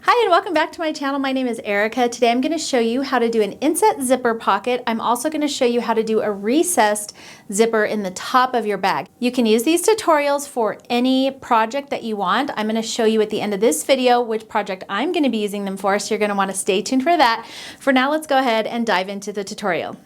Hi and welcome back to my channel. My name is Erica. Today I'm going to show you how to do an inset zipper pocket. I'm also going to show you how to do a recessed zipper in the top of your bag. You can use these tutorials for any project that you want. I'm going to show you at the end of this video which project I'm going to be using them for, so you're going to want to stay tuned for that. For now, let's go ahead and dive into the tutorial.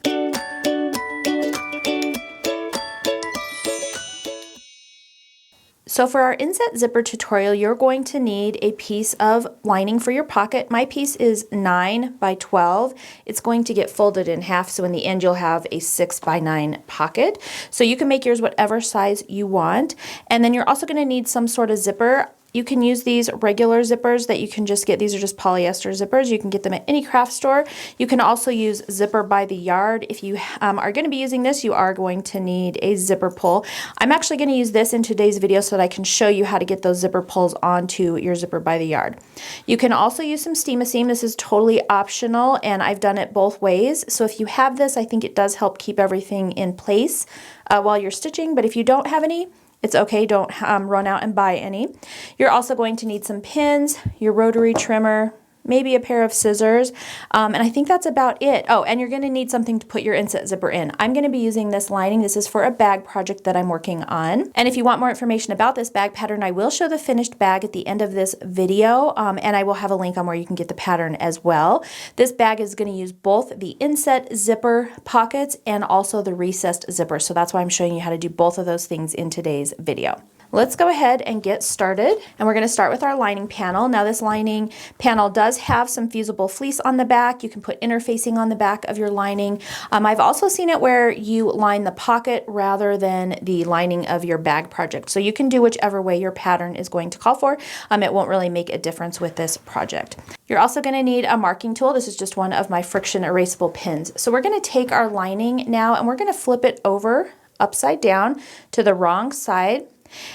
So for our inset zipper tutorial, you're going to need a piece of lining for your pocket. My piece is 9 by 12. It's going to get folded in half, so in the end you'll have a 6 by 9 pocket. So you can make yours whatever size you want. And then you're also going to need some sort of zipper. You can use these regular zippers that you can just get. These are just polyester zippers. You can get them at any craft store. You can also use zipper by the yard. If you are going to be using this, you are going to need a zipper pull. I'm actually going to use this in today's video so that I can show you how to get those zipper pulls onto your zipper by the yard. You can also use some steam-a-seam. This is totally optional, and I've done it both ways. So if you have this, I think it does help keep everything in place while you're stitching. But if you don't have any, it's okay, don't run out and buy any. You're also going to need some pins, your rotary trimmer, maybe a pair of scissors, and I think that's about it. Oh, and you're going to need something to put your inset zipper in. I'm going to be using this lining. This is for a bag project that I'm working on. And if you want more information about this bag pattern, I will show the finished bag at the end of this video, and I will have a link on where you can get the pattern as well. This bag is going to use both the inset zipper pockets and also the recessed zipper, so that's why I'm showing you how to do both of those things in today's video. Let's go ahead and get started, and we're going to start with our lining panel. Now this lining panel does have some fusible fleece on the back. You can put interfacing on the back of your lining. I've also seen it where you line the pocket rather than the lining of your bag project. So you can do whichever way your pattern is going to call for. It won't really make a difference with this project. You're also going to need a marking tool. This is just one of my friction erasable pins. So we're going to take our lining now and we're going to flip it over upside down to the wrong side.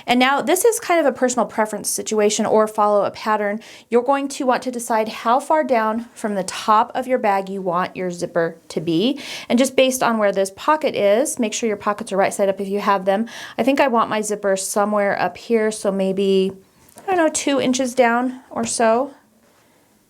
And now this is kind of a personal preference situation, or follow a pattern. You're going to want to decide how far down from the top of your bag you want your zipper to be. And just based on where this pocket is, make sure your pockets are right side up if you have them. I think I want my zipper somewhere up here, so maybe, I don't know, 2 inches down or so.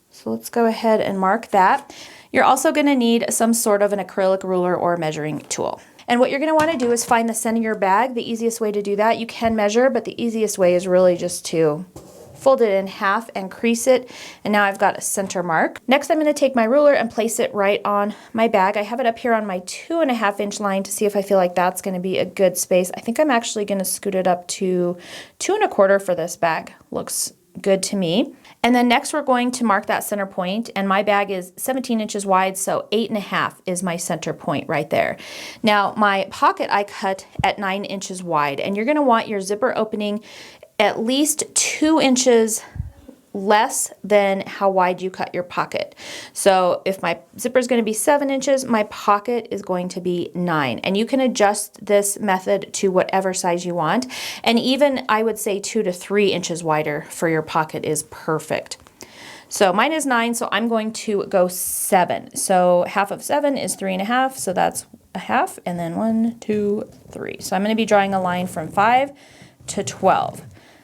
So let's go ahead and mark that. You're also going to need some sort of an acrylic ruler or measuring tool. And what you're going to want to do is find the center of your bag. The easiest way to do that, you can measure, but the easiest way is really just to fold it in half and crease it. And now I've got a center mark. Next, I'm going to take my ruler and place it right on my bag. I have it up here on my 2.5 inch line to see if I feel like that's going to be a good space. I think I'm actually going to scoot it up to 2.25 for this bag. Looks good to me. And then next we're going to mark that center point, and my bag is 17 inches wide, so 8.5 is my center point right there. Now my pocket I cut at 9 inches wide, and you're going to want your zipper opening at least 2 inches less than how wide you cut your pocket. So if my zipper is going to be 7 inches, my pocket is going to be 9. And you can adjust this method to whatever size you want. And even I would say 2 to 3 inches wider for your pocket is perfect. So mine is 9, so I'm going to go 7. So half of 7 is 3.5, so that's a half, and then 1, 2, 3. So I'm going to be drawing a line from 5 to 12.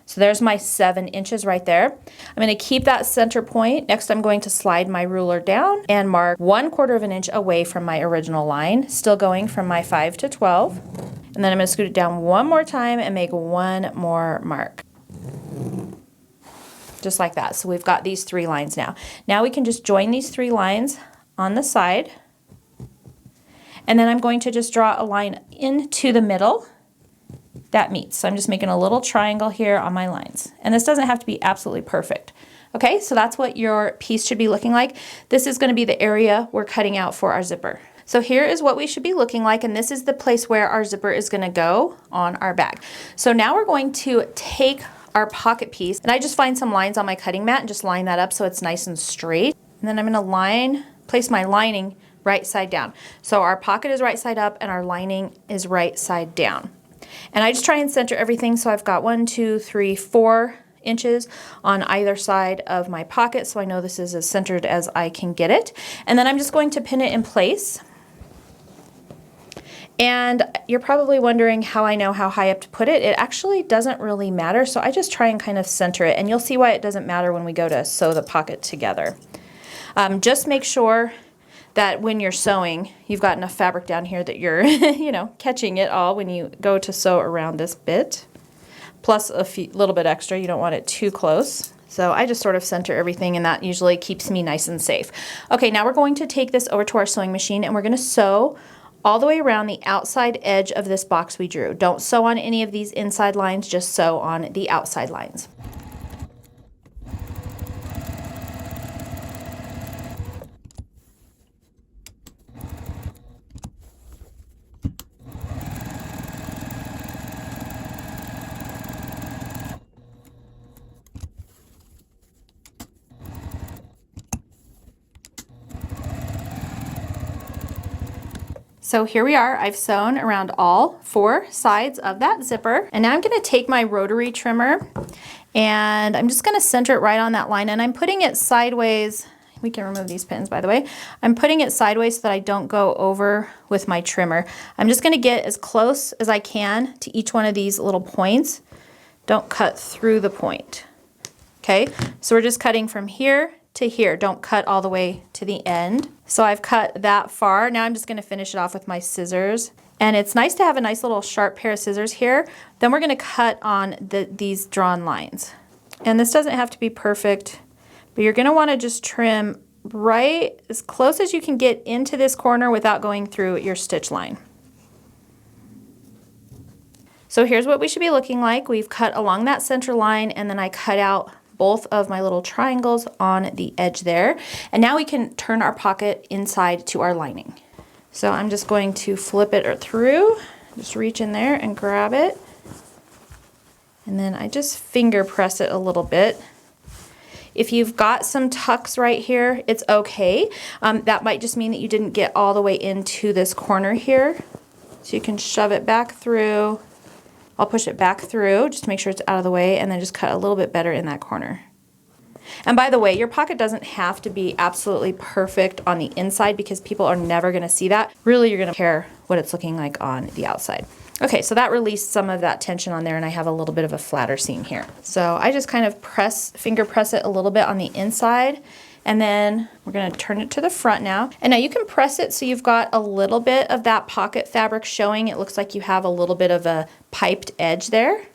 So there's my 7 inches right there. I'm going to keep that center point. Next, I'm going to slide my ruler down and mark 1/4 of an inch away from my original line, still going from my 5 to 12. And then I'm going to scoot it down one more time and make one more mark. Just like that. So we've got these 3 lines now. Now we can just join these 3 lines on the side. And then I'm going to just draw a line into the middle that meets. So I'm just making a little triangle here on my lines. And this doesn't have to be absolutely perfect. Okay, so that's what your piece should be looking like. This is going to be the area we're cutting out for our zipper. So here is what we should be looking like, and this is the place where our zipper is going to go on our bag. So now we're going to take our pocket piece, and I just find some lines on my cutting mat and just line that up so it's nice and straight. And then I'm going to place my lining right side down. So our pocket is right side up and our lining is right side down. And I just try and center everything, so I've got 1, 2, 3, 4 inches on either side of my pocket, so I know this is as centered as I can get it. And then I'm just going to pin it in place. And you're probably wondering how I know how high up to put it. It actually doesn't really matter, so I just try and kind of center it, and you'll see why it doesn't matter when we go to sew the pocket together. Just make sure that when you're sewing, you've got enough fabric down here that you're, you know, catching it all when you go to sew around this bit. Plus a little bit extra, you don't want it too close. So I just sort of center everything, and that usually keeps me nice and safe. Okay, now we're going to take this over to our sewing machine, and we're going to sew all the way around the outside edge of this box we drew. Don't sew on any of these inside lines, just sew on the outside lines. So here we are, I've sewn around all 4 sides of that zipper. And now I'm gonna take my rotary trimmer and I'm just gonna center it right on that line, and I'm putting it sideways. We can remove these pins, by the way. I'm putting it sideways so that I don't go over with my trimmer. I'm just gonna get as close as I can to each one of these little points. Don't cut through the point. Okay, so we're just cutting from here to here. Don't cut all the way to the end. So I've cut that far. Now I'm just gonna finish it off with my scissors. And it's nice to have a nice little sharp pair of scissors here. Then we're gonna cut on these drawn lines. And this doesn't have to be perfect, but you're gonna wanna just trim right as close as you can get into this corner without going through your stitch line. So here's what we should be looking like. We've cut along that center line, and then I cut out both of my little triangles on the edge there. And now we can turn our pocket inside to our lining. So I'm just going to flip it through, just reach in there and grab it. And then I just finger press it a little bit. If you've got some tucks right here, it's okay. That might just mean that you didn't get all the way into this corner here. So you can shove it back through. I'll push it back through, just to make sure it's out of the way, and then just cut a little bit better in that corner. And by the way, your pocket doesn't have to be absolutely perfect on the inside because people are never gonna see that. Really, you're gonna care what it's looking like on the outside. Okay, so that released some of that tension on there, and I have a little bit of a flatter seam here. So I just kind of finger press it a little bit on the inside, and then we're gonna turn it to the front now. And now you can press it so you've got a little bit of that pocket fabric showing. It looks like you have a little bit of a piped edge there.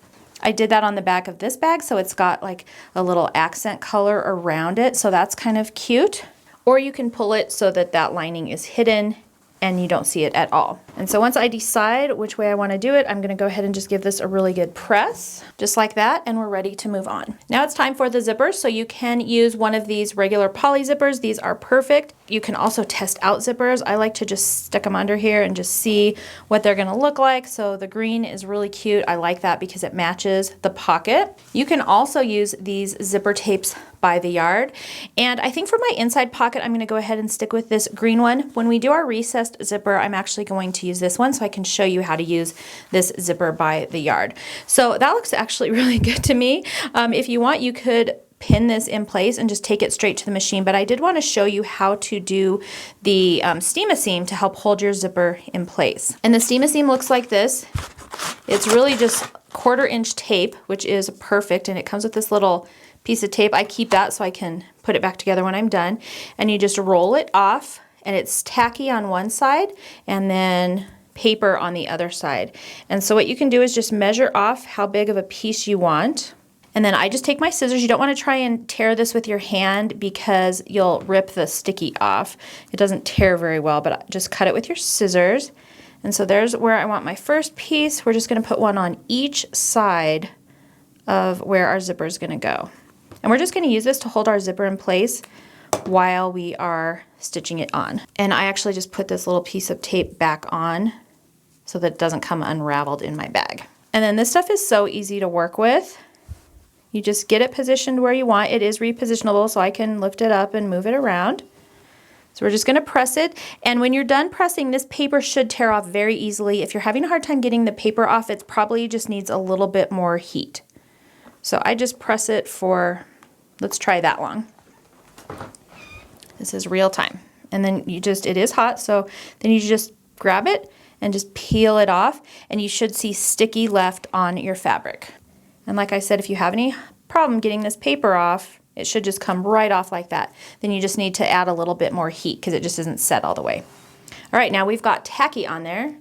I did that on the back of this bag, so it's got like a little accent color around it, so that's kind of cute. Or you can pull it so that that lining is hidden and you don't see it at all. And so once I decide which way I want to do it, I'm going to go ahead and just give this a really good press, just like that, and we're ready to move on. Now it's time for the zippers, so you can use one of these regular poly zippers. These are perfect. You can also test out zippers. I like to just stick them under here and just see what they're going to look like. So the green is really cute. I like that because it matches the pocket. You can also use these zipper tapes by the yard. And I think for my inside pocket, I'm going to go ahead and stick with this green one. When we do our recessed zipper, I'm actually going to use this one so I can show you how to use this zipper by the yard. So that looks actually really good to me. If you want, you could pin this in place and just take it straight to the machine, but I did want to show you how to do the steam-a-seam to help hold your zipper in place. And the steam-a-seam looks like this. It's really just 1/4 inch tape, which is perfect, and it comes with this little piece of tape. I keep that so I can put it back together when I'm done. And you just roll it off, and it's tacky on one side and then paper on the other side. And so what you can do is just measure off how big of a piece you want. And then I just take my scissors. You don't want to try and tear this with your hand because you'll rip the sticky off. It doesn't tear very well, but just cut it with your scissors. And so there's where I want my first piece. We're just going to put one on each side of where our zipper is going to go. And we're just going to use this to hold our zipper in place while we are stitching it on. And I actually just put this little piece of tape back on so that it doesn't come unraveled in my bag. And then this stuff is so easy to work with. You just get it positioned where you want. It is repositionable, so I can lift it up and move it around. So we're just going to press it. And when you're done pressing, this paper should tear off very easily. If you're having a hard time getting the paper off, it probably just needs a little bit more heat. So I just press it for, let's try that long. This is real time. And then you just, it is hot, so then you just grab it and just peel it off, and you should see sticky left on your fabric. And like I said, if you have any problem getting this paper off, it should just come right off like that. Then you just need to add a little bit more heat because it just isn't set all the way. All right, now we've got tacky on there,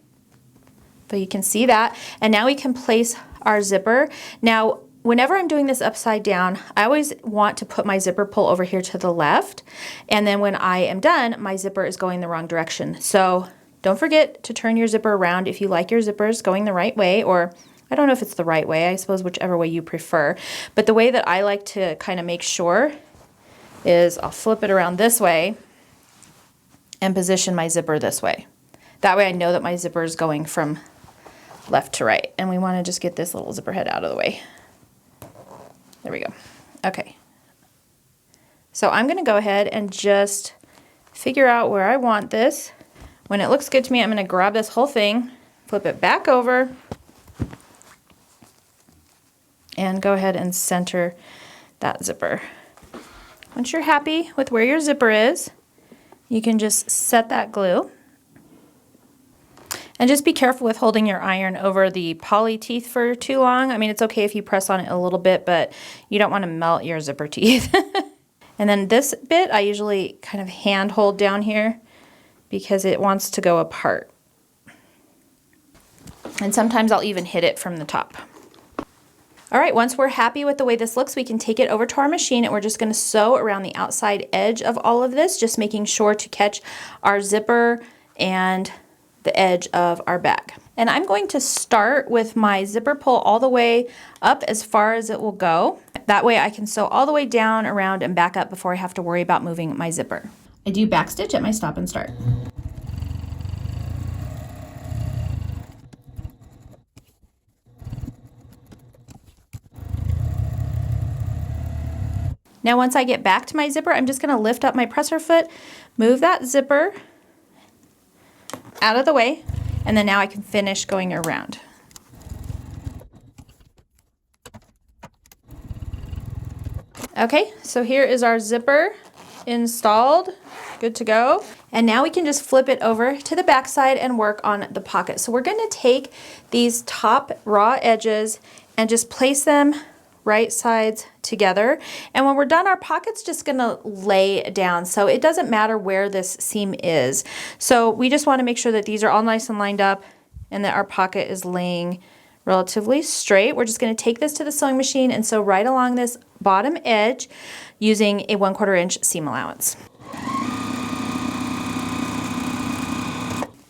but you can see that. And now we can place our zipper. Now, whenever I'm doing this upside down, I always want to put my zipper pull over here to the left. And then when I am done, my zipper is going the wrong direction. So don't forget to turn your zipper around if you like your zippers going the right way, or I don't know if it's the right way, I suppose whichever way you prefer. But the way that I like to kind of make sure is I'll flip it around this way and position my zipper this way. That way I know that my zipper is going from left to right. And we want to just get this little zipper head out of the way. There we go. Okay. So I'm going to go ahead and just figure out where I want this. When it looks good to me, I'm going to grab this whole thing, flip it back over, and go ahead and center that zipper. Once you're happy with where your zipper is, you can just set that glue. And just be careful with holding your iron over the poly teeth for too long. I mean, it's okay if you press on it a little bit, but you don't want to melt your zipper teeth. And then this bit, I usually kind of hand hold down here because it wants to go apart. And sometimes I'll even hit it from the top. All right, once we're happy with the way this looks, we can take it over to our machine, and we're just going to sew around the outside edge of all of this, just making sure to catch our zipper and the edge of our bag. And I'm going to start with my zipper pull all the way up as far as it will go. That way I can sew all the way down, around, and back up before I have to worry about moving my zipper. I do back stitch at my stop and start. Now once I get back to my zipper, I'm just going to lift up my presser foot, move that zipper out of the way, and then now I can finish going around. Okay, so here is our zipper installed, good to go. And now we can just flip it over to the back side and work on the pocket. So we're going to take these top raw edges and just place them right sides together. And when we're done, our pocket's just going to lay down. So it doesn't matter where this seam is. So we just want to make sure that these are all nice and lined up and that our pocket is laying relatively straight. We're just going to take this to the sewing machine and sew right along this bottom edge using a 1/4 inch seam allowance.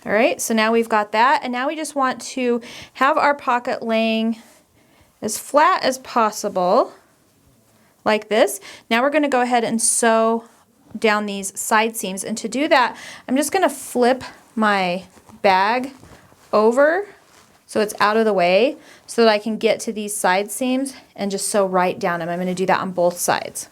All right, so now we've got that, and now we just want to have our pocket laying as flat as possible, like this. Now we're going to go ahead and sew down these side seams, and to do that, I'm just going to flip my bag over so it's out of the way so that I can get to these side seams and just sew right down them. I'm going to do that on both sides.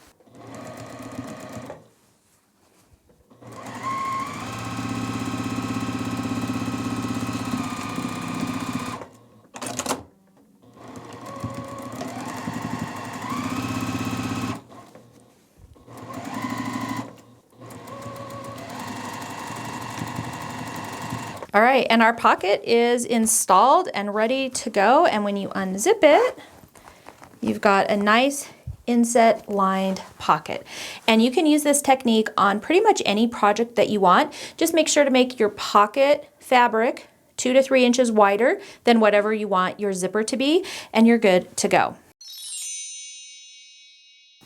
All right, and our pocket is installed and ready to go. And when you unzip it, you've got a nice inset lined pocket. And you can use this technique on pretty much any project that you want. Just make sure to make your pocket fabric 2 to 3 inches wider than whatever you want your zipper to be, and you're good to go.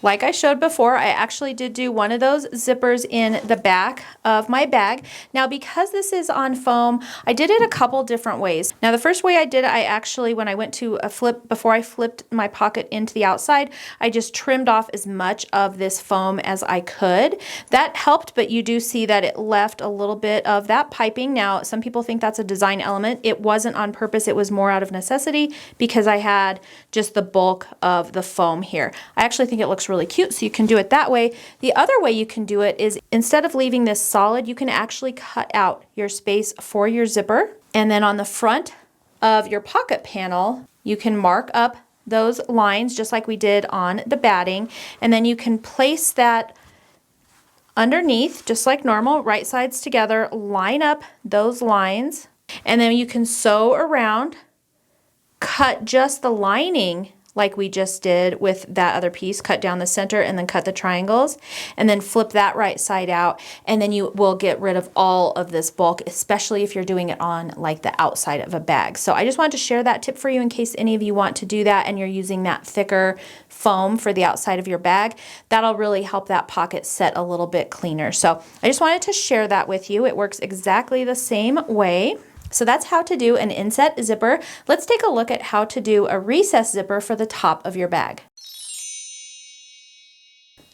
Like I showed before, I actually did do one of those zippers in the back of my bag. Now, because this is on foam, I did it a couple different ways. Now, the first way I did it, I actually, when I went to a flip, before I flipped my pocket into the outside, I just trimmed off as much of this foam as I could. That helped, but you do see that it left a little bit of that piping. Now, some people think that's a design element. It wasn't on purpose. It was more out of necessity because I had just the bulk of the foam here. I actually think it looks really cute, so you can do it that way. The other way you can do it is instead of leaving this solid, you can actually cut out your space for your zipper, and then on the front of your pocket panel you can mark up those lines just like we did on the batting, and then you can place that underneath just like normal, right sides together, line up those lines, And then you can sew around, cut just the lining like we just did with that other piece, cut down the center and then cut the triangles, and then flip that right side out, and then you will get rid of all of this bulk, especially if you're doing it on like the outside of a bag. So I just wanted to share that tip for you in case any of you want to do that and you're using that thicker foam for the outside of your bag. That'll really help that pocket set a little bit cleaner. So I just wanted to share that with you. It works exactly the same way. So that's how to do an inset zipper. Let's take a look at how to do a recess zipper for the top of your bag.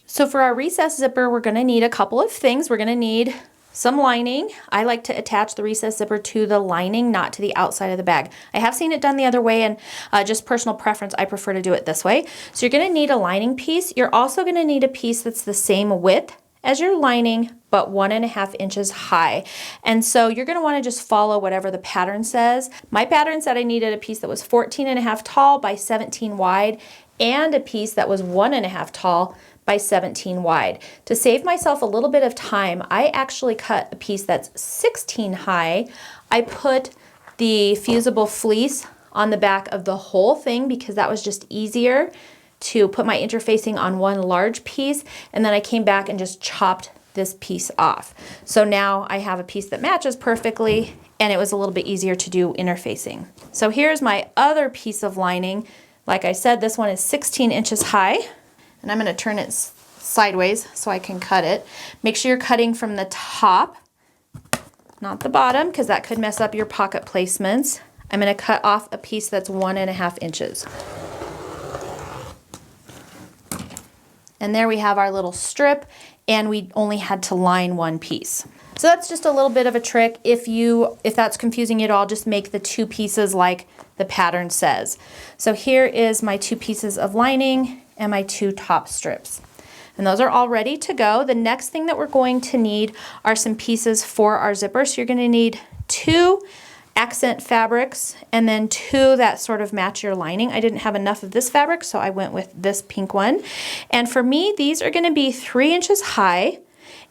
So for our recess zipper, we're gonna need a couple of things. We're gonna need some lining. I like to attach the recess zipper to the lining, not to the outside of the bag. I have seen it done the other way, and just personal preference, I prefer to do it this way. So you're gonna need a lining piece. You're also gonna need a piece that's the same width as your lining, but 1.5 inches high. And so you're gonna wanna just follow whatever the pattern says. My pattern said I needed a piece that was 14.5 tall by 17 wide, and a piece that was 1.5 tall by 17 wide. To save myself a little bit of time, I actually cut a piece that's 16 high. I put the fusible fleece on the back of the whole thing because that was just easier to put my interfacing on one large piece, and then I came back and just chopped this piece off. So now I have a piece that matches perfectly, and it was a little bit easier to do interfacing. So here's my other piece of lining. Like I said, this one is 16 inches high, and I'm gonna turn it sideways so I can cut it. Make sure you're cutting from the top, not the bottom, because that could mess up your pocket placements. I'm gonna cut off a piece that's 1.5 inches. And there we have our little strip, and we only had to line one piece. So that's just a little bit of a trick. If that's confusing you at all, just make the two pieces like the pattern says. So here is my two pieces of lining and my two top strips. And those are all ready to go. The next thing that we're going to need are some pieces for our zipper. So you're gonna need 2 accent fabrics and then 2 that sort of match your lining. I didn't have enough of this fabric, so I went with this pink one. And for me, these are gonna be 3 inches high,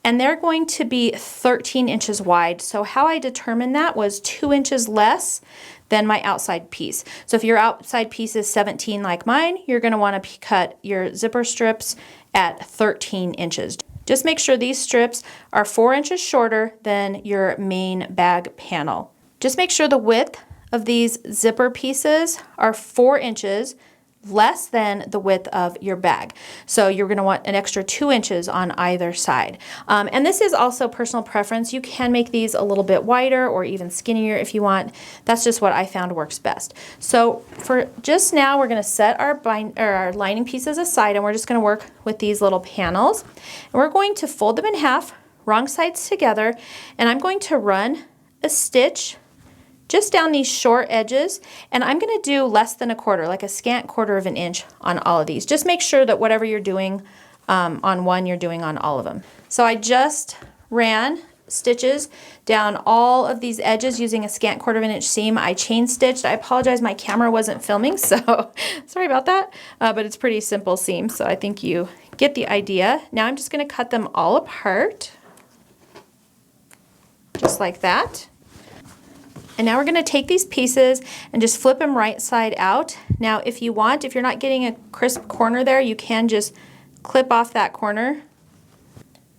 and they're going to be 13 inches wide. So how I determined that was 2 inches less than my outside piece. So if your outside piece is 17 like mine, you're gonna wanna cut your zipper strips at 13 inches. Just make sure these strips are 4 inches shorter than your main bag panel. Just make sure the width of these zipper pieces are 4 inches less than the width of your bag. So you're going to want an extra 2 inches on either side. And this is also personal preference. You can make these a little bit wider or even skinnier if you want. That's just what I found works best. So for just now, we're going to set our lining pieces aside, and we're just going to work with these little panels. And we're going to fold them in half, wrong sides together, and I'm going to run a stitch just down these short edges, and I'm gonna do less than a quarter, like a scant quarter of an inch on all of these. Just make sure that whatever you're doing on one, you're doing on all of them. So I just ran stitches down all of these edges using a scant quarter of an inch seam. I chain stitched. I apologize, my camera wasn't filming, so sorry about that, but it's pretty simple seam, so I think you get the idea. Now I'm just gonna cut them all apart, just like that. And now we're going to take these pieces and just flip them right side out. Now if you want, if you're not getting a crisp corner there, you can just clip off that corner,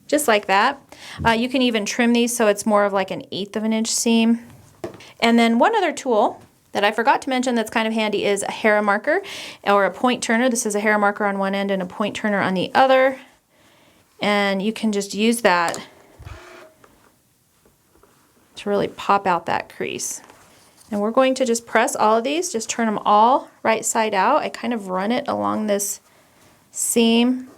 just like that. You can even trim these so it's more of like an 1/8 of an inch seam. And then one other tool that I forgot to mention that's kind of handy is a hair marker or a point turner. This is a hair marker on one end and a point turner on the other. And you can just use that to really pop out that crease. And we're going to just press all of these, just turn them all right side out. I kind of run it along this seam.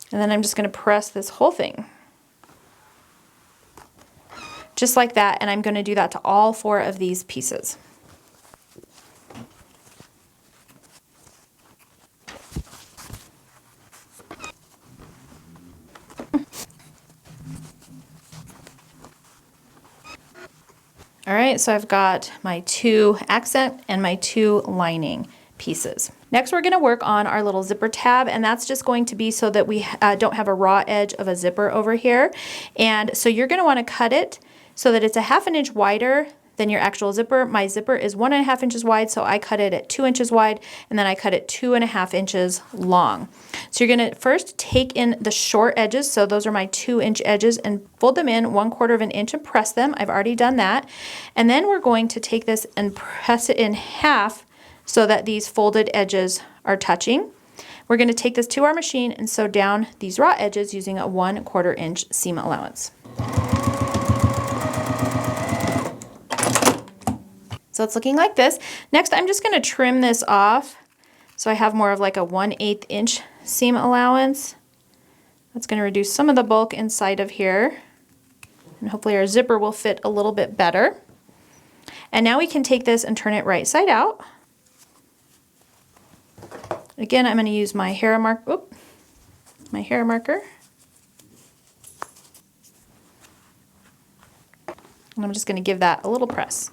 And then I'm just going to press this whole thing. Just like that, and I'm going to do that to all 4 of these pieces. All right, so I've got my 2 accent and my 2 lining pieces. Next, we're going to work on our little zipper tab, and that's just going to be so that we don't have a raw edge of a zipper over here. And so you're going to want to cut it so that it's a 1/2 inch wider than your actual zipper. My zipper is 1.5 inches wide, so I cut it at 2 inches wide, and then I cut it 2.5 inches long. So you're going to first take in the short edges, so those are my 2-inch edges, and fold them in 1/4 inch and press them. I've already done that. And then we're going to take this and press it in half so that these folded edges are touching. We're going to take this to our machine and sew down these raw edges using a 1/4 inch seam allowance. So it's looking like this. Next, I'm just going to trim this off so I have more of like a 1/8 inch seam allowance. That's going to reduce some of the bulk inside of here, and hopefully our zipper will fit a little bit better. And now we can take this and turn it right side out. Again, I'm going to use my hair marker. And I'm just going to give that a little press.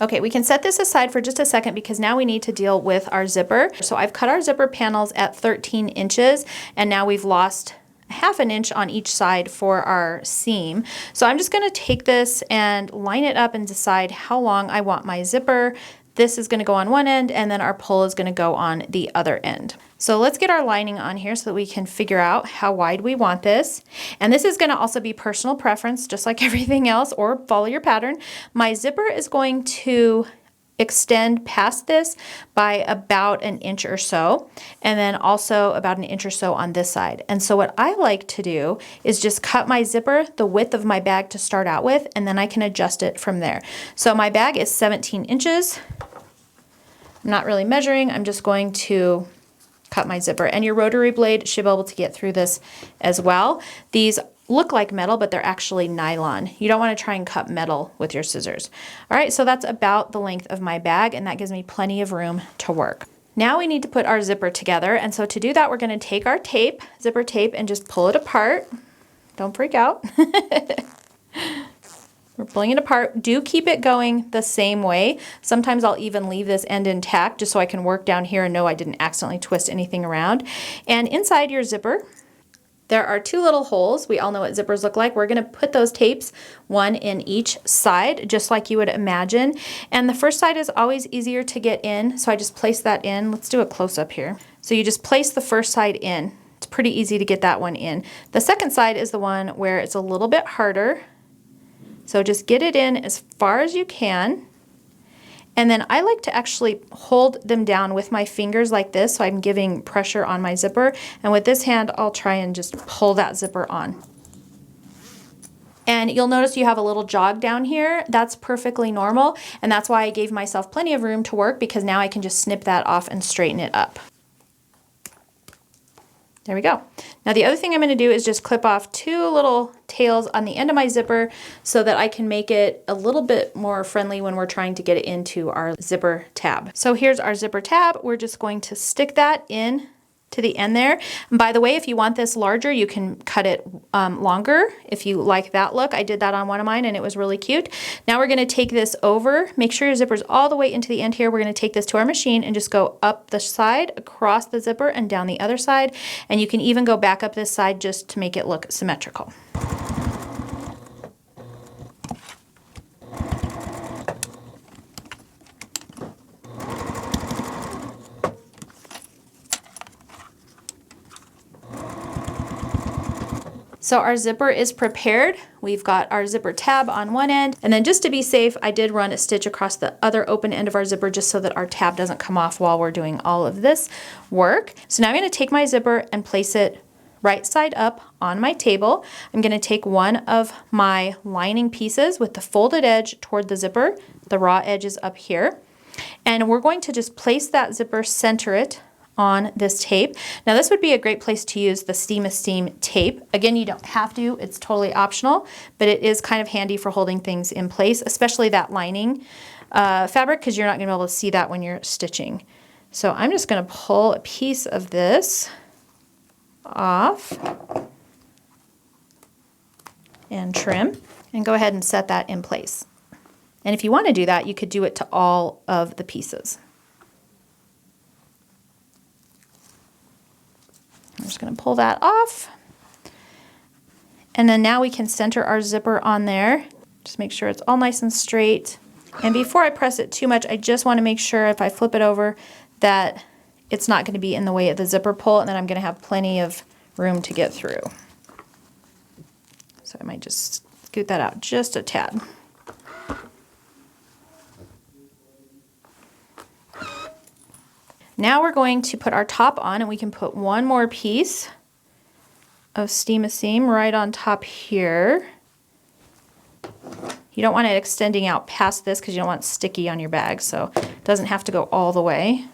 Okay, we can set this aside for just a second because now we need to deal with our zipper. So I've cut our zipper panels at 13 inches, and now we've lost 1/2 inch on each side for our seam. So I'm just going to take this and line it up and decide how long I want my zipper. This is going to go on one end, and then our pull is going to go on the other end. So let's get our lining on here so that we can figure out how wide we want this. And this is going to also be personal preference, just like everything else, or follow your pattern. My zipper is going to extend past this by about 1 inch or so, and then also about 1 inch or so on this side. And so what I like to do is just cut my zipper the width of my bag to start out with, and then I can adjust it from there. So my bag is 17 inches. I'm not really measuring, I'm just going to cut my zipper, and your rotary blade should be able to get through this as well. These look like metal, but they're actually nylon. You don't want to try and cut metal with your scissors. All right, so that's about the length of my bag, and that gives me plenty of room to work. Now we need to put our zipper together, and so to do that, we're going to take our tape, zipper tape, and just pull it apart. Don't freak out. We're pulling it apart. Do keep it going the same way. Sometimes I'll even leave this end intact just so I can work down here and know I didn't accidentally twist anything around. And inside your zipper, there are 2 little holes. We all know what zippers look like. We're going to put those tapes, 1 in each side, just like you would imagine. And the first side is always easier to get in, so I just place that in. Let's do a close-up here. So you just place the first side in. It's pretty easy to get that one in. The second side is the one where it's a little bit harder. So just get it in as far as you can. And then I like to actually hold them down with my fingers like this, so I'm giving pressure on my zipper. And with this hand, I'll try and just pull that zipper on. And you'll notice you have a little jog down here. That's perfectly normal. And that's why I gave myself plenty of room to work, because now I can just snip that off and straighten it up. There we go. Now the other thing I'm going to do is just clip off 2 little tails on the end of my zipper so that I can make it a little bit more friendly when we're trying to get it into our zipper tab. So here's our zipper tab. We're just going to stick that in to the end there. And by the way, if you want this larger, you can cut it longer if you like that look. I did that on one of mine and it was really cute. Now we're going to take this over. Make sure your zipper's all the way into the end here. We're going to take this to our machine and just go up the side, across the zipper, and down the other side. And you can even go back up this side just to make it look symmetrical. So our zipper is prepared. We've got our zipper tab on one end, and then just to be safe, I did run a stitch across the other open end of our zipper just so that our tab doesn't come off while we're doing all of this work. So now I'm going to take my zipper and place it right side up on my table. I'm going to take one of my lining pieces with the folded edge toward the zipper. The raw edge is up here. And we're going to just place that zipper, center it on this tape. Now this would be a great place to use the Steam Esteem tape. Again, you don't have to, it's totally optional, but it is kind of handy for holding things in place, especially that lining fabric, because you're not going to be able to see that when you're stitching. So I'm just going to pull a piece of this off and trim and go ahead and set that in place. And if you want to do that, you could do it to all of the pieces. just going to pull that off. And then now we can center our zipper on there. Just make sure it's all nice and straight. And before I press it too much, I just want to make sure if I flip it over that it's not going to be in the way of the zipper pull, and then I'm going to have plenty of room to get through. So I might just scoot that out just a tad. Now we're going to put our top on, and we can put one more piece of steam-a-seam right on top here. You don't want it extending out past this because you don't want it sticky on your bag, so it doesn't have to go all the way.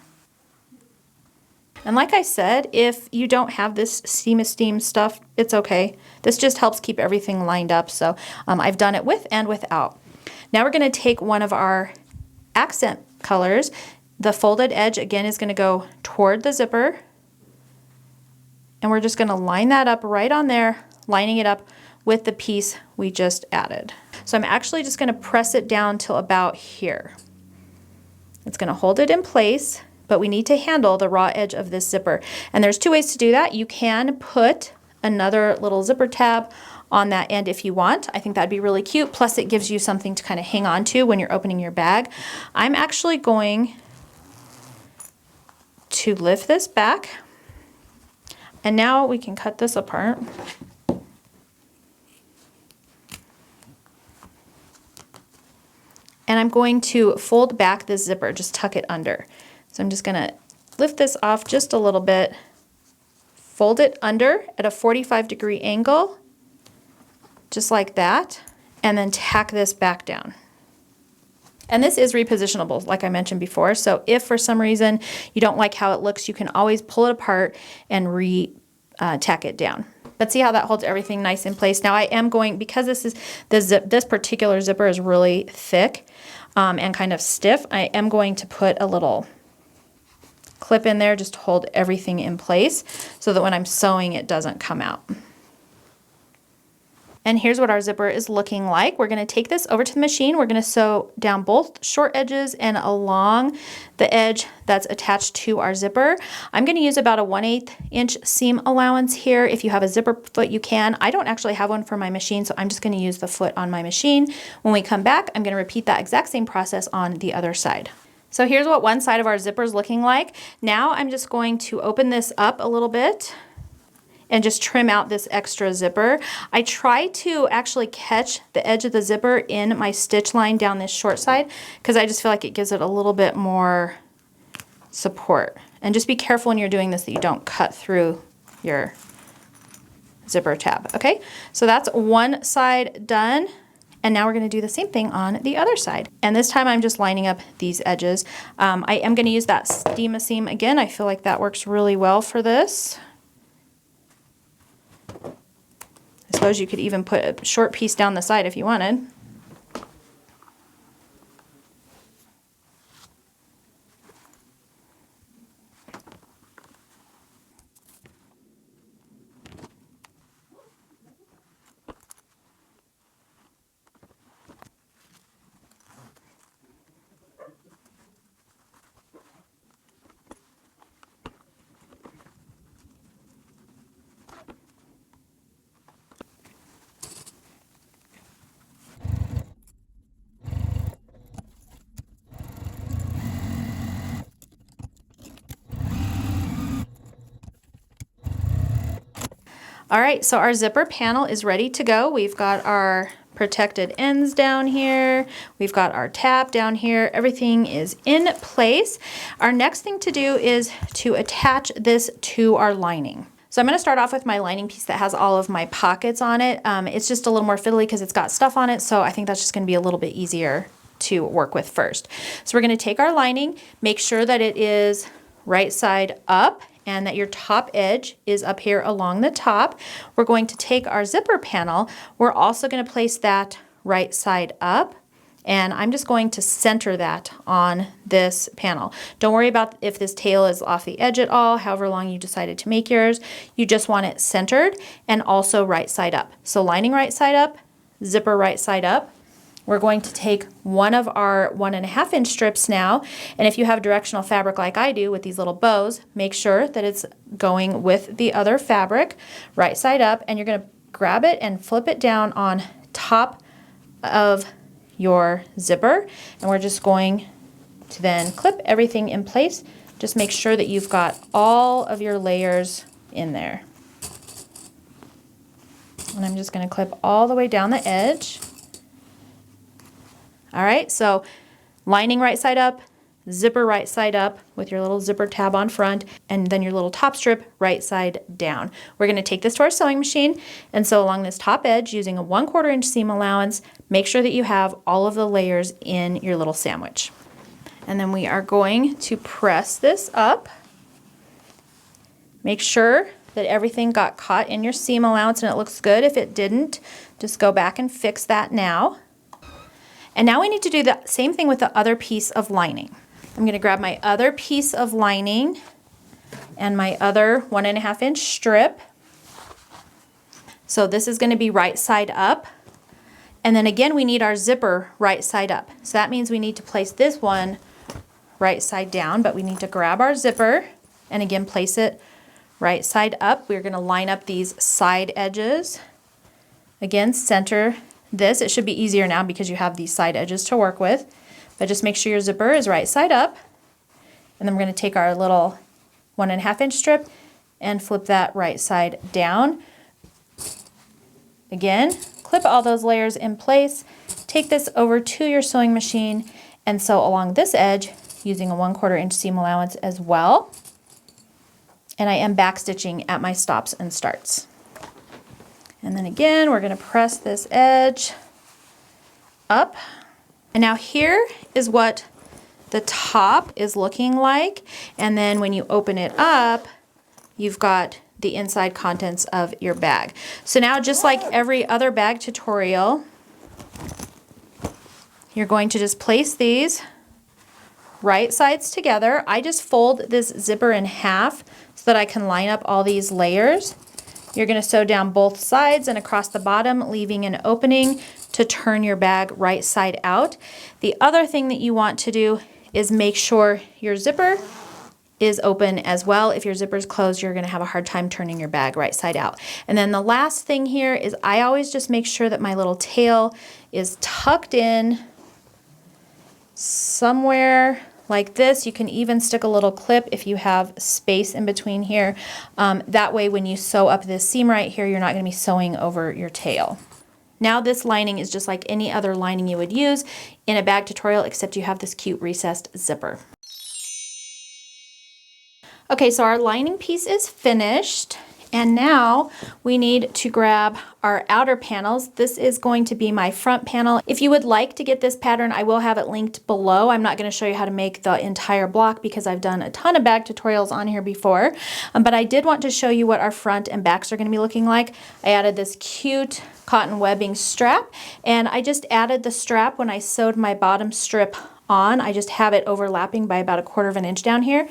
And like I said, if you don't have this steam-a-steam stuff, it's okay. This just helps keep everything lined up, so I've done it with and without. Now we're going to take one of our accent colors. The folded edge, again, is going to go toward the zipper. And we're just going to line that up right on there, lining it up with the piece we just added. So I'm actually just going to press it down till about here. It's going to hold it in place, but we need to handle the raw edge of this zipper. And there's two ways to do that. You can put another little zipper tab on that end if you want. I think that'd be really cute. Plus it gives you something to kind of hang on to when you're opening your bag. I'm actually going to lift this back, and now we can cut this apart. And I'm going to fold back this zipper, just tuck it under. So I'm just going to lift this off just a little bit, fold it under at a 45-degree angle, just like that, and then tack this back down. And this is repositionable, like I mentioned before, so if for some reason you don't like how it looks, you can always pull it apart and tack it down. But see how that holds everything nice in place. Now I am going, because this particular zipper is really thick and kind of stiff, I am going to put a little clip in there just to hold everything in place so that when I'm sewing it doesn't come out. And here's what our zipper is looking like. We're going to take this over to the machine. We're going to sew down both short edges and along the edge that's attached to our zipper. I'm going to use about a 1/8 inch seam allowance here. If you have a zipper foot, you can. I don't actually have one for my machine, so I'm just going to use the foot on my machine. When we come back, I'm going to repeat that exact same process on the other side. So here's what one side of our zipper is looking like. Now I'm just going to open this up a little bit and just trim out this extra zipper. I try to actually catch the edge of the zipper in my stitch line down this short side because I just feel like it gives it a little bit more support. And just be careful when you're doing this that you don't cut through your zipper tab. Okay, so that's one side done. And now we're going to do the same thing on the other side. And this time I'm just lining up these edges. I am going to use that steam-a-seam again. I feel like that works really well for this. I suppose you could even put a short piece down the side if you wanted. All right, so our zipper panel is ready to go. We've got our protected ends down here. We've got our tab down here. Everything is in place. Our next thing to do is to attach this to our lining. So I'm going to start off with my lining piece that has all of my pockets on it. It's just a little more fiddly because it's got stuff on it, so I think that's just going to be a little bit easier to work with first. So we're going to take our lining, make sure that it is right side up and that your top edge is up here along the top. We're going to take our zipper panel. We're also going to place that right side up, and I'm just going to center that on this panel. Don't worry about if this tail is off the edge at all, however long you decided to make yours. You just want it centered and also right side up. So lining right side up, zipper right side up. we're going to take one of our 1.5 inch strips now, and if you have directional fabric like I do with these little bows, make sure that it's going with the other fabric, right side up, and you're going to grab it and flip it down on top of your zipper, and we're just going to then clip everything in place. Just make sure that you've got all of your layers in there. And I'm just going to clip all the way down the edge. All right, so lining right side up, zipper right side up with your little zipper tab on front, and then your little top strip right side down. We're going to take this to our sewing machine, and sew along this top edge using a 1/4 inch seam allowance. Make sure that you have all of the layers in your little sandwich. And then we are going to press this up. Make sure that everything got caught in your seam allowance and it looks good. If it didn't, just go back and fix that now. And now we need to do the same thing with the other piece of lining. I'm going to grab my other piece of lining and my other 1.5 inch strip. So this is going to be right side up. And then again, we need our zipper right side up. So that means we need to place this one right side down, but we need to grab our zipper and again place it right side up. We're going to line up these side edges. Again, center this. It should be easier now because you have these side edges to work with, but just make sure your zipper is right side up. And then we're going to take our little 1.5 inch strip and flip that right side down. Again, clip all those layers in place. Take this over to your sewing machine and sew along this edge using a 1/4 inch seam allowance as well. And I am back stitching at my stops and starts. And then again, we're going to press this edge up. And now here is what the top is looking like. And then when you open it up, you've got the inside contents of your bag. So now, just like every other bag tutorial, you're going to just place these right sides together. I just fold this zipper in half so that I can line up all these layers. You're going to sew down both sides and across the bottom, leaving an opening to turn your bag right side out. The other thing that you want to do is make sure your zipper is open as well. If your zipper is closed, you're going to have a hard time turning your bag right side out. And then the last thing here is I always just make sure that my little tail is tucked in somewhere like this. You can even stick a little clip if you have space in between here. That way when you sew up this seam right here, you're not going to be sewing over your tail. Now this lining is just like any other lining you would use in a bag tutorial, except you have this cute recessed zipper. Okay, so our lining piece is finished. And now we need to grab our outer panels. This is going to be my front panel. If you would like to get this pattern, I will have it linked below. I'm not going to show you how to make the entire block because I've done a ton of bag tutorials on here before. But I did want to show you what our front and backs are going to be looking like. I added this cute cotton webbing strap, and I just added the strap when I sewed my bottom strip on. I just have it overlapping by about 1/4 inch down here.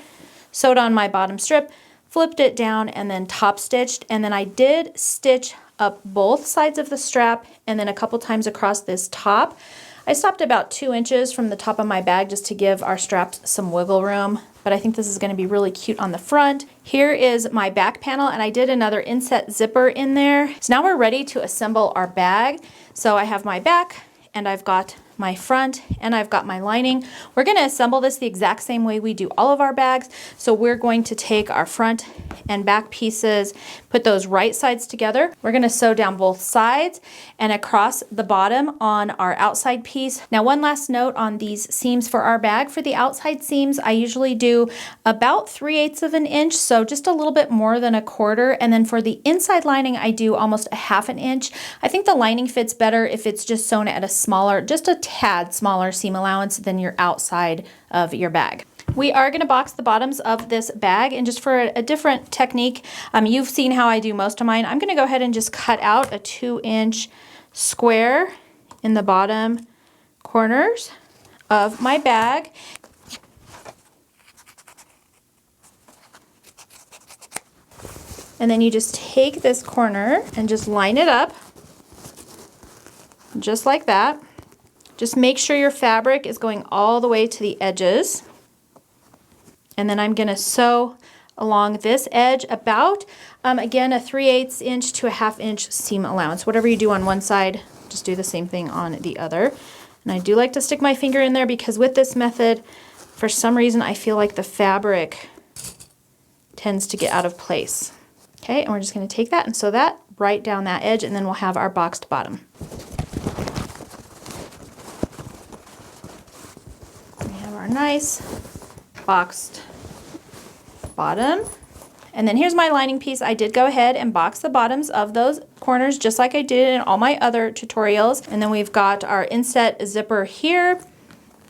Sewed on my bottom strip, flipped it down, and then top stitched. And then I did stitch up both sides of the strap and then a couple times across this top. I stopped about 2 inches from the top of my bag just to give our straps some wiggle room, but I think this is going to be really cute on the front. Here is my back panel, and I did another inset zipper in there. So now we're ready to assemble our bag. So I have my back, and I've got my front, and I've got my lining. We're going to assemble this the exact same way we do all of our bags. So we're going to take our front and back pieces, put those right sides together. We're going to sew down both sides and across the bottom on our outside piece. Now, one last note on these seams for our bag. For the outside seams, I usually do about 3/8 of an inch, so just a little bit more than 1/4. And then for the inside lining, I do almost 1/2 inch. I think the lining fits better if it's just sewn at a smaller, just a tad smaller seam allowance than your outside of your bag. We are going to box the bottoms of this bag, and just for a different technique, you've seen how I do most of mine. I'm going to go ahead and just cut out a 2-inch square in the bottom corners of my bag. And then you just take this corner and just line it up just like that. Just make sure your fabric is going all the way to the edges. And then I'm going to sew along this edge about, again, a 3/8 inch to a 1/2 inch seam allowance. Whatever you do on one side, just do the same thing on the other. And I do like to stick my finger in there because with this method, for some reason, I feel like the fabric tends to get out of place. Okay, and we're just going to take that and sew that right down that edge, and then we'll have our boxed bottom. We have our nice boxed bottom. And then here's my lining piece. I did go ahead and box the bottoms of those corners just like I did in all my other tutorials. And then we've got our inset zipper here.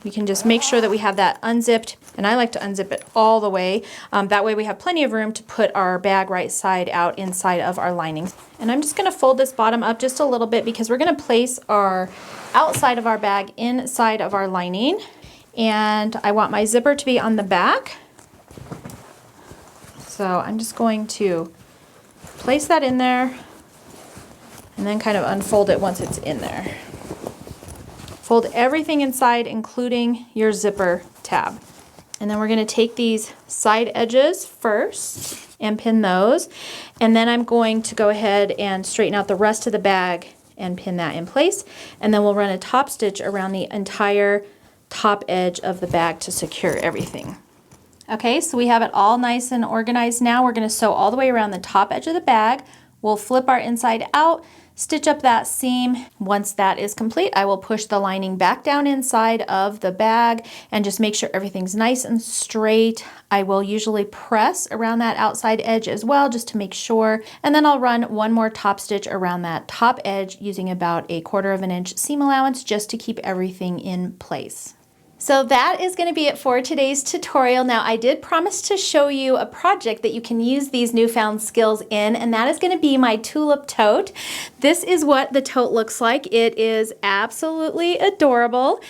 You can just make sure that we have that unzipped, and I like to unzip it all the way. That way we have plenty of room to put our bag right side out inside of our lining. And I'm just going to fold this bottom up just a little bit because we're going to place our outside of our bag inside of our lining. And I want my zipper to be on the back. So I'm just going to place that in there and then kind of unfold it once it's in there. Fold everything inside, including your zipper tab. And then we're going to take these side edges first and pin those. And then I'm going to go ahead and straighten out the rest of the bag and pin that in place. And then we'll run a top stitch around the entire top edge of the bag to secure everything. Okay, so we have it all nice and organized now. We're going to sew all the way around the top edge of the bag. We'll flip our inside out, stitch up that seam. Once that is complete, I will push the lining back down inside of the bag and just make sure everything's nice and straight. I will usually press around that outside edge as well just to make sure. And then I'll run one more top stitch around that top edge using about a 1/4 inch seam allowance just to keep everything in place. So that is going to be it for today's tutorial. Now, I did promise to show you a project that you can use these newfound skills in, and that is going to be my tulip tote. This is what the tote looks like. It is absolutely adorable.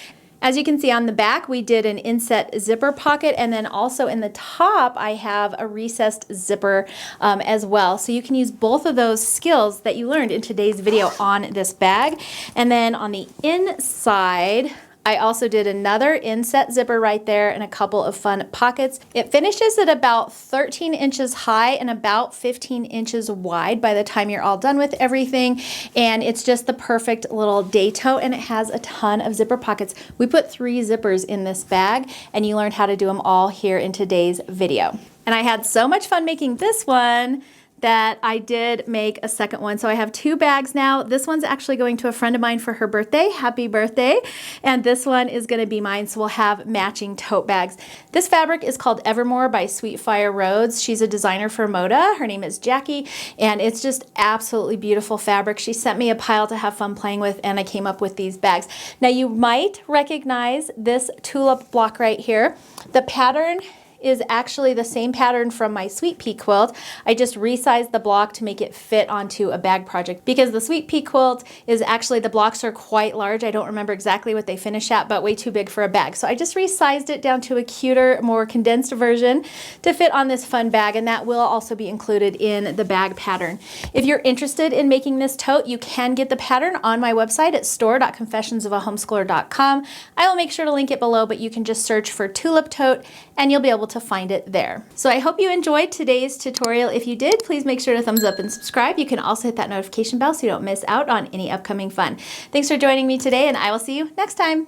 As you can see on the back, we did an inset zipper pocket, and then also in the top, I have a recessed zipper as well. So you can use both of those skills that you learned in today's video on this bag. And then on the inside, I also did another inset zipper right there and a couple of fun pockets. It finishes at about 13 inches high and about 15 inches wide by the time you're all done with everything. And it's just the perfect little day tote, and it has a ton of zipper pockets. We put 3 zippers in this bag, and you learned how to do them all here in today's video. And I had so much fun making this one that I did make a second one. So I have 2 bags now. This one's actually going to a friend of mine for her birthday. Happy birthday. And this one is going to be mine, so we'll have matching tote bags. This fabric is called Evermore by Sweetfire Rhodes. She's a designer for Moda. Her name is Jackie, and it's just absolutely beautiful fabric. She sent me a pile to have fun playing with, and I came up with these bags. Now you might recognize this tulip block right here. The pattern is actually the same pattern from my Sweet Pea quilt. I just resized the block to make it fit onto a bag project because the Sweet Pea quilt is actually, the blocks are quite large. I don't remember exactly what they finish at, but way too big for a bag. So I just resized it down to a cuter, more condensed version to fit on this fun bag, and that will also be included in the bag pattern. If you're interested in making this tote, you can get the pattern on my website at store.confessionsofahomeschooler.com. I will make sure to link it below, but you can just search for tulip tote and you'll be able to find it there. So I hope you enjoyed today's tutorial. If you did, please make sure to thumbs up and subscribe. You can also hit that notification bell so you don't miss out on any upcoming fun. Thanks for joining me today, and I will see you next time.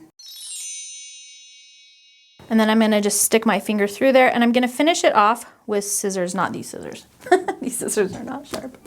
And then I'm going to just stick my finger through there, and I'm going to finish it off with scissors, not these scissors. These scissors are not sharp.